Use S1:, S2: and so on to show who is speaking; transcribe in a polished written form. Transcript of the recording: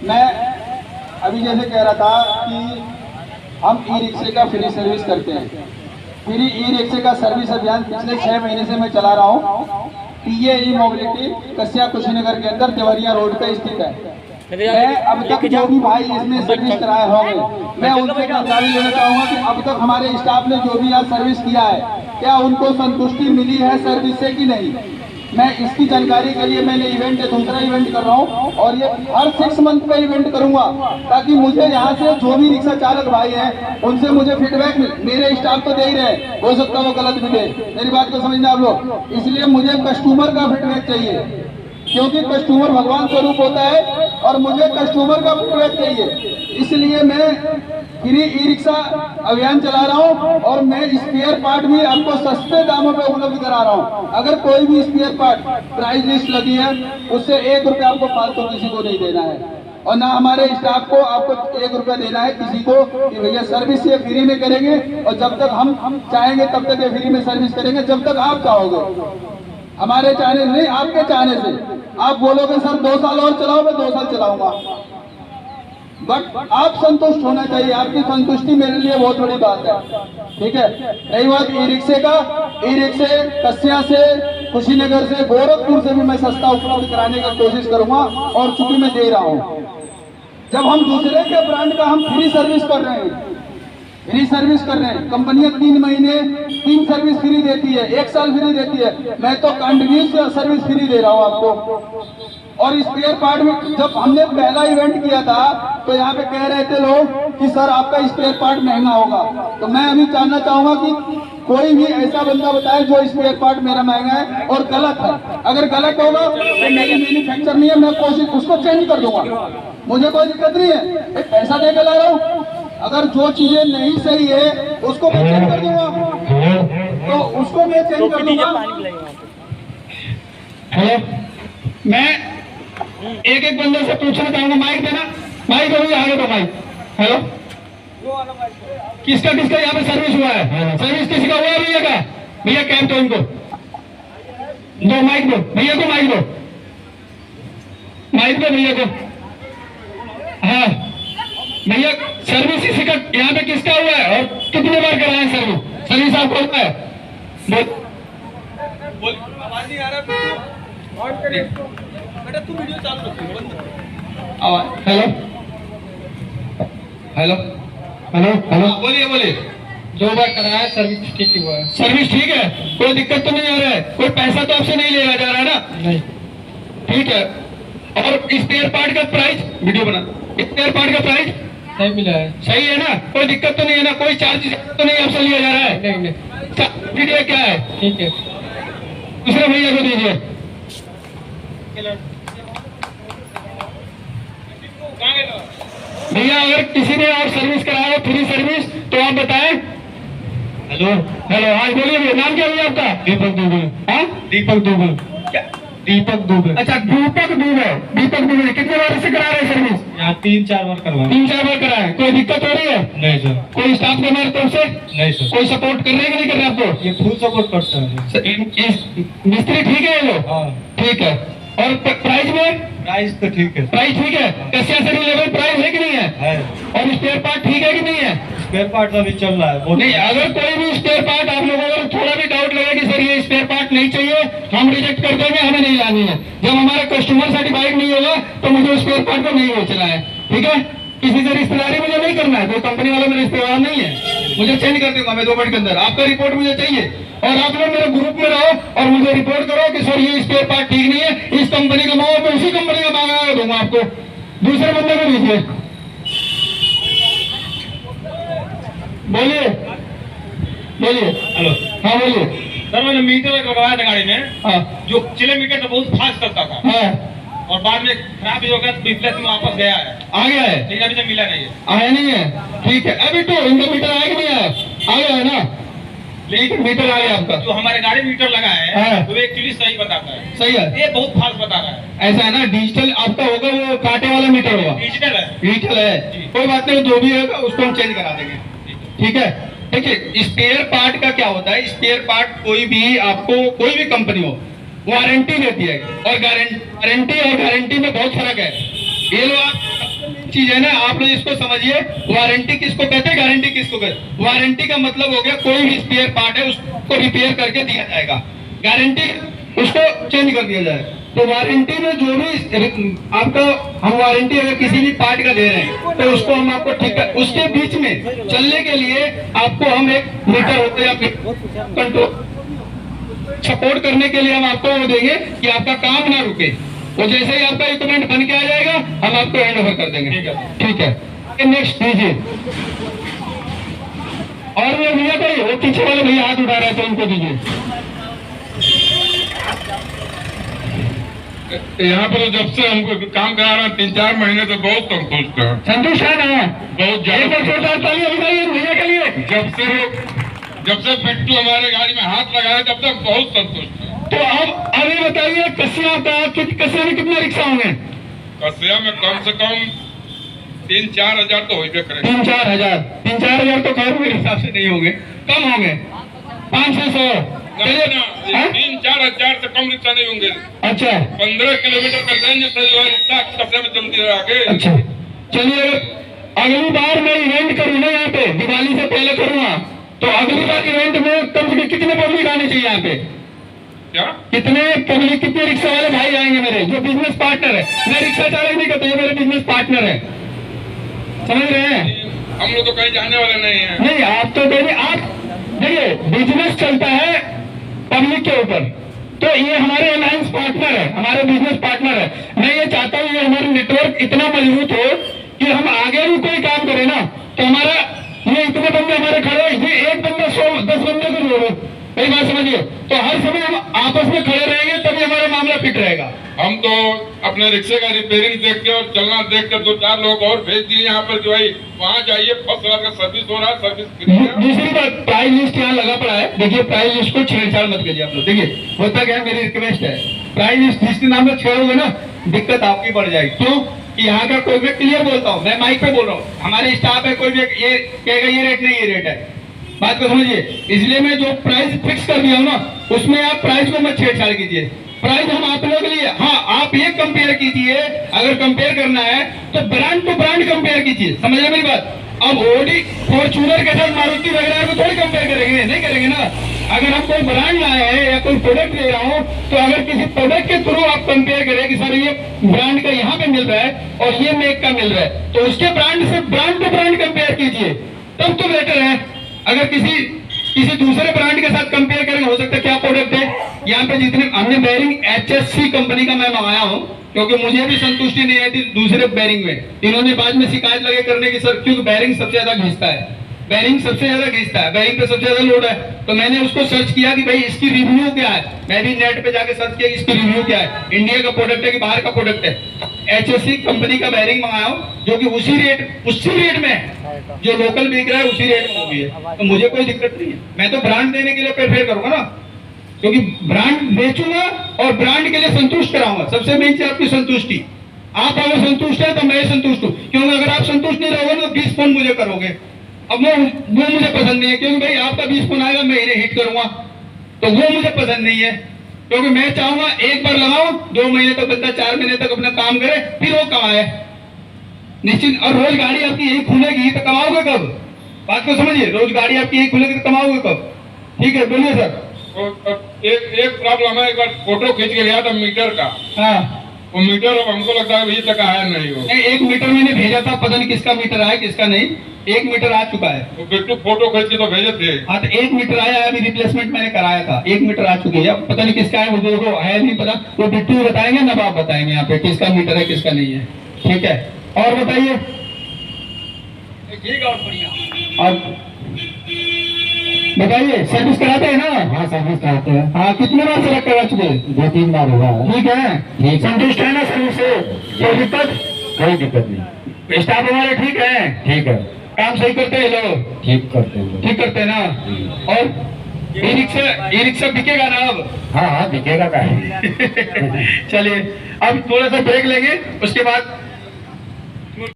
S1: मैं अभी जैसे कह रहा था कि हम ई रिक्शे का फ्री सर्विस करते हैं। फ्री ई रिक्शे का सर्विस अभियान पिछले 6 महीने से मैं चला रहा हूँ। टीए ई मोबिलिटी कस्या कुशीनगर के अंदर देवरिया रोड पे स्थित है। मैं अब तक जो भी भाई इसमें सर्विस कराए होंगे, मैं उनसे जानकारी लेना चाहूँगा कि अब तक हमारे स्टाफ ने जो भी यहाँ सर्विस किया है, क्या उनको संतुष्टि मिली है सर्विस से कि नहीं। मैं इसकी जानकारी के लिए मैंने दूसरा इवेंट कर रहा हूँ और ये हर 6 मंथ पे इवेंट करूंगा, ताकि मुझे यहाँ से जो भी रिक्शा चालक भाई हैं उनसे मुझे फीडबैक मेरे स्टाफ तो दे ही रहे, हो सकता है वो गलत भी दे, मेरी बात को समझना आप लोग। इसलिए मुझे कस्टमर का फीडबैक चाहिए, क्योंकि कस्टमर भगवान स्वरूप होता है और मुझे कस्टमर का फीडबैक चाहिए। इसलिए मैं फ्री ई रिक्शा अभियान चला रहा हूं और मैं स्पेयर पार्ट भी आपको सस्ते दामों पे उपलब्ध करा रहा हूं। अगर कोई भी स्पेयर पार्ट प्राइस लिस्ट लगी है उससे 1 रुपया आपको फालतू किसी को नहीं देना है, और ना हमारे स्टाफ को आपको 1 रुपया देना है किसी को कि भैया सर्विस ये फ्री में करेंगे और जब तक हम चाहेंगे तब तक ये फ्री में सर्विस करेंगे, जब तक आप चाहोगे। हमारे चाहने नहीं, आपके चाहने से। आप बोलोगे सर 2 साल और चलाओ, मैं 2 साल चलाऊंगा, बट आप संतुष्ट होना चाहिए। आपकी संतुष्टि मेरे लिए बहुत बड़ी बात है, ठीक है। रही बात ई रिक्शे का, ई रिक्शे कस्या से, कुशीनगर से, गोरखपुर से भी मैं सस्ता उपलब्ध कराने की कोशिश करूंगा, और चूंकि मैं दे रहा हूं। जब हम दूसरे के ब्रांड का हम फ्री सर्विस कर रहे हैं, फ्री सर्विस कर रहे हैं, कंपनियां 3 महीने 3 सर्विस फ्री देती है, 1 साल फ्री देती है, मैं तो कंटिन्यूस सर्विस फ्री दे रहा हूं आपको। और स्पेयर पार्ट में जब हमने पहला इवेंट किया था तो यहाँ पे कह रहे थे लोग कि सर आपका स्पेयर पार्ट महंगा होगा, तो मैं अभी जानना चाहूंगा कि कोई भी ऐसा बंदा बताए जो स्पेयर पार्ट मेरा महंगा है और गलत है। अगर गलत होगा तो मेरी मैन्युफैक्चर नहीं है, मैं कोशिश उसको चेंज कर दूंगा, मुझे कोई दिक्कत नहीं है, पैसा दे के ला रहा हूँ। अगर जो चीजें नहीं सही है उसको मैं चेंज कर दूंगा, तो उसको मैं चेंज कर दूंगा।
S2: हेलो, मैं एक बंदे से पूछना चाहूंगा, माइक देना, माइक अभी आगे तो माइक। हेलो, किसका किसका यहाँ पे सर्विस हुआ है? सर्विस किसी का हुआ है? भैया का, भैया कैब दो इनको, दो माइक दो भैया को, माइक दो, माइक दो भैया को। हाँ भैया, सर्विस इसी का यहाँ पे किसका हुआ है और कितने बार कराया सर्विस? सर्विस आपको हुआ है? बोल, आवाज नहीं आ रहा बेटा, तू वीडियो चालू रख। हेलो हेलो हेलो हेलो, बोलिए बोलिए। 2 बार कराया, सर्विस ठीक हुआ है। सर्विस ठीक है, कोई दिक्कत तो नहीं आ रहा है? कोई पैसा तो आपसे नहीं लिया जा रहा है ना? नहीं, ठीक है। और स्पेयर पार्ट का प्राइस, वीडियो बना, स्पेयर पार्ट का प्राइस सही मिला है? सही है ना? कोई दिक्कत तो नहीं है ना? कोई चार्ज तो नहीं आपसे लिया जा रहा है? नहीं नहीं, वीडियो क्या है? ठीक है, दूसरे भैया को दीजिए। भैया अगर किसी ने और सर्विस कराया फ्री सर्विस तो आप बताएं। हेलो हेलो, हाँ बोलिए भैया, नाम क्या भैया आपका? दीपक दुबे। हाँ, दीपक दुबे। क्या? दीपक दुबे। अच्छा, दीपक दुबे। दीपक दुबे कितने बार से करा रहे सर्विस? यहाँ 3-4 बार करवाया। 3-4 बार कराया, कोई दिक्कत हो रही है? नहीं सर। कोई स्टाफ के हमारे तरफ से? नहीं सर। कोई सपोर्ट कर रहे हैं कि नहीं कर रहे आपको? ये फुल सपोर्ट करता है। मिस्त्री ठीक है ये लोग? हाँ ठीक है। और प्राइस में? प्राइस तो ठीक है। प्राइस ठीक है, कस्या से लेवल प्राइस है कि नहीं है? और स्पेयर पार्ट ठीक है कि नहीं है? स्पेयर पार्ट अभी चल रहा है। नहीं, अगर कोई भी स्पेयर पार्ट आप लोगों को थोड़ा भी डाउट लगे कि सर ये स्पेयर पार्ट नहीं चाहिए, हम रिजेक्ट कर देंगे, हमें नहीं लानी है। जब हमारा कस्टमर सर्टिफाइड नहीं होगा तो मुझे स्पेयर पार्ट को नहीं बेचना है, ठीक है। किसी से रिश्तेदारी मुझे नहीं करना है, कोई कंपनी वाला मेरा रिश्तेदार नहीं है, मुझे चेंज कर दूंगा मैं 2 मिनट के अंदर। आपका रिपोर्ट मुझे चाहिए और आप लोग मेरे ग्रुप में रहो और मुझे रिपोर्ट करो कि सर ये स्पेयर पार्ट ठीक नहीं है, इस कंपनी का मांगो तो उसी कंपनी का मांगा दूंगा आपको, दूसरे बंदे को दीजिए। बोलिए बोलिए। हेलो, हाँ बोलिए।
S3: सर मैंने मीटर लगवाया था गाड़ी में,
S2: हाँ,
S3: जो किलोमीटर तो बहुत फास्ट करता था,
S2: हाँ,
S3: और बाद में खराब भी हो गया तो रिप्लेस में वापस गया है,
S2: आ गया है,
S3: लेकिन अभी तक मिला नहीं है।
S2: आया नहीं है, ठीक है। अभी तो इनका मीटर आया कि नहीं आया? आ गया है ना, लेकिन मीटर आ गया आपका।
S3: जो हमारे गाड़ी मीटर लगा है
S2: हाँ।
S3: वो एक्चुअली सही बताता है।
S2: सही है,
S3: ये बहुत फास्ट बता रहा है।
S2: ऐसा है ना, डिजिटल आपका होगा, वो कांटे वाला मीटर होगा,
S3: डिजिटल है।
S2: डिजिटल है, कोई बात नहीं, जो भी होगा उसको हम चेंज करा देंगे, ठीक है। देखिए, स्पेयर पार्ट का क्या होता है, स्पेयर पार्ट कोई भी आपको, कोई भी कंपनी हो वारंटी देती है, और गारंटी और गारंटी में बहुत फर्क है। ये लोग चीज है ना, आप लोग इसको समझिए। वारंटी किसको कहते हैं, गारंटी किसको कहते हैं? वारंटी का मतलब हो गया कोई भी स्पेयर पार्ट है उसको रिपेयर करके दिया जाएगा, गारंटी उसको चेंज कर दिया जाए। तो वारंटी में जो भी आपका हम वारंटी अगर किसी भी पार्ट का दे रहे हैं तो उसको हम आपको ठीक कर, उसके बीच में चलने के लिए आपको हम एक मीटर होते हैं कंट्रोल सपोर्ट करने के लिए हम आपको वो देंगे कि आपका काम ना रुके। वो जैसे ही आपका इक्विपमेंट बन के आ जाएगा हम आपको हैंड ओवर कर देंगे। ठीक है, नेक्स्ट दीजिए। और वो भैया कोई वो पीछे वाले भैया हाथ उठा रहे हैं तो उनको दीजिए।
S3: यहाँ पर जब से हमको काम करा रहे हैं 3-4 महीने से बहुत संतुष्ट है,
S2: संतुष्ट है ना?
S3: बहुत ज्यादा।
S2: भैया के लिए
S3: जब से बिट्टू हमारे गाड़ी में हाथ लगाया तब तक बहुत संतुष्ट है।
S2: तो अब अभी बताइए कसिया का कसिया में कितने रिक्शा होंगे?
S3: कसिया में कम से कम 3-4 हजार तो हो ही करेंगे।
S2: 3-4 हजार तो खैर मेरे हिसाब से नहीं होंगे, कम होंगे 500-600। चलिए ना,
S3: 3-4 हजार से कम रिक्शा नहीं होंगे।
S2: अच्छा
S3: 15 किलोमीटर का रेंज से जो है रिक्शा कसिया में चलती है आगे।
S2: अच्छा, चलिए अगली बार मैं इवेंट करूँ ना यहाँ पे, दिवाली से पहले करूँगा, तो अगली बार इवेंट में कम से कम कितने पब्लिक आने चाहिए यहाँ पे?
S3: क्या
S2: कितने पब्लिक, कितने रिक्शा वाले भाई आएंगे मेरे जो बिजनेस पार्टनर है? मैं रिक्शा चालक नहीं करता, ये मेरे बिजनेस पार्टनर है, समझ रहे हैं?
S3: हम लोग तो कहीं जाने वाले नहीं है।
S2: नहीं, आप तो देखिए बिजनेस चलता है पब्लिक के ऊपर, तो ये हमारे अलायंस पार्टनर है, हमारे बिजनेस पार्टनर है। मैं ये चाहता हूँ ये हमारा नेटवर्क इतना मजबूत हो कि हम आगे भी कोई काम करें ना तो हमारा ये इतने बंदे हमारे खड़े, ये एक बंदा 100-10 बंदे को जोड़ो, मेरी बात समझिए। तो हर समय हम आपस में खड़े रहेंगे तभी हमारा मामला फिट रहेगा।
S3: हम तो अपने रिक्शे का रिपेयरिंग देख के और चलना देख कर 2-4 लोग और भेज दिए यहाँ पर कि भाई वहाँ जाइए, फर्स्ट क्लास का सर्विस हो रहा है, सर्विस फ्री है।
S2: दूसरी बात, प्राइस लिस्ट यहाँ लगा पड़ा है, देखिए प्राइस लिस्ट को छेड़छाड़ मत कीजिए आप लोग। देखिए होता क्या है, मेरी रिक्वेस्ट है, प्राइस लिस्ट जिसके नाम पर छेड़ोगे ना दिक्कत आपकी बढ़ जाएगी। क्यों कि यहाँ का कोई भी क्लियर बोलता हूँ, मैं माइक पे बोल रहा हूँ, हमारे स्टाफ है, कोई भी ये कहेगा ये रेट नहीं, ये रेट है, बात को समझिए। इसलिए मैं जो प्राइस फिक्स कर दिया हूँ ना उसमें आप प्राइस को मत छेड़छाड़ कीजिए। प्राइस हम आप लोगों के लिए, हाँ आप ये कंपेयर कीजिए, अगर कंपेयर करना है तो ब्रांड टू ब्रांड कंपेयर कीजिए, समझ रहे मेरी बात? अब ओडी फॉर्च्यूनर के साथ मारुति वगैरह को थोड़ी कंपेयर करेंगे, नहीं करेंगे ना। अगर हम कोई ब्रांड लाए हैं या कोई प्रोडक्ट ले रहा हूँ तो अगर किसी प्रोडक्ट के थ्रू आप कंपेयर करें कि सर ये ब्रांड का यहाँ पे मिल रहा है और ये मेक का मिल रहा है, तो उसके ब्रांड से ब्रांड टू ब्रांड कंपेयर कीजिए, तब तो बेटर है। अगर किसी दूसरे ब्रांड के साथ कंपेयर करेंगे, हो सकता है क्या प्रोडक्ट है यहाँ पे, जितने हमने बेरिंग HSC कंपनी का मैं मंगाया हूँ क्योंकि मुझे भी संतुष्टि नहीं आई थी दूसरे बेरिंग में, इन्होंने बाद में शिकायत लगे करने की सर, क्योंकि बेरिंग सबसे ज्यादा घिसता है, बेरिंग सबसे ज्यादा घिसता है, बेरिंग पे सबसे ज्यादा लोड है। तो मैंने उसको सर्च किया कि भाई इसकी रिव्यू क्या है, मैं भी नेट पे जाके सर्च किया इसकी रिव्यू क्या है, इंडिया का प्रोडक्ट है कि बाहर का प्रोडक्ट है। HSC कंपनी का बेरिंग मंगाया हूँ जो कि उसी रेट में जो लोकल बिक रहा है उसी रेट में वो भी है, तो मुझे कोई दिक्कत नहीं है। मैं तो ब्रांड देने के लिए प्रेफर करूंगा ना, क्योंकि ब्रांड बेचूंगा और ब्रांड के लिए संतुष्ट कराऊंगा। सबसे मेन चीज आपकी संतुष्टि, आप अगर संतुष्ट है तो मैं संतुष्ट हूँ, क्योंकि अगर आप संतुष्ट नहीं रहोगे तो 20 फोन मुझे करोगे, अब वो मुझे पसंद नहीं है, क्योंकि भाई आपका 20 फोन आएगा मैं इन्हें हिट करूंगा, तो वो मुझे पसंद नहीं है। क्योंकि मैं चाहूंगा एक बार लगाओ, 2 महीने तक बंदा 4 महीने तक अपना काम करे, फिर वो कमाए निश्चित। और रोज गाड़ी आपकी यही खुलेगी तो कमाओगे कब? बात को समझिए, रोज गाड़ी आपकी यही खुलेगी तो कमाओगे कब? ठीक है, बोलिए सर।
S3: एक प्रॉब्लम है, एक बार फोटो खींच के गया था मीटर का,
S2: हाँ
S3: वो मीटर अब हमको लगता है अभी तक आया नहीं हो।
S2: एक मीटर मैंने भेजा था, पता नहीं किसका मीटर आया किसका नहीं, 1 मीटर आ चुका है।
S3: वो बिट्टू फोटो खींच के तो भेजे थे।
S2: हाँ तो 1 मीटर आया, अभी रिप्लेसमेंट मैंने कराया था, 1 मीटर आ चुकी है, अब पता नहीं किसका है, मुझे वो है नहीं पता, वो बिट्टू बताएंगे ना, आप बताएंगे यहाँ पे किसका मीटर है किसका नहीं है। ठीक है, और बताइए।
S3: ठीक है, और बढ़िया।
S2: और बताइए, सर्विस कराते हैं ना?
S4: हाँ सर्विस कराते हैं।
S2: हाँ, कितने बार सेलेक्ट करा चुके?
S4: 2-3 बार हुआ है।
S2: ठीक है,
S4: ठीक है।
S2: संतुष्ट है ना सर्विस से? कोई दिक्कत?
S4: कोई दिक्कत नहीं,
S2: स्टाफ हमारे ठीक है,
S4: ठीक है,
S2: काम सही करते हैं लोग,
S4: ठीक करते हैं।
S2: ठीक करते हैं ना? और ई रिक्शा बिकेगा ना अब?
S4: हाँ हाँ बिकेगा का है।
S2: चलिए अब थोड़ा सा ब्रेक लेंगे, उसके बाद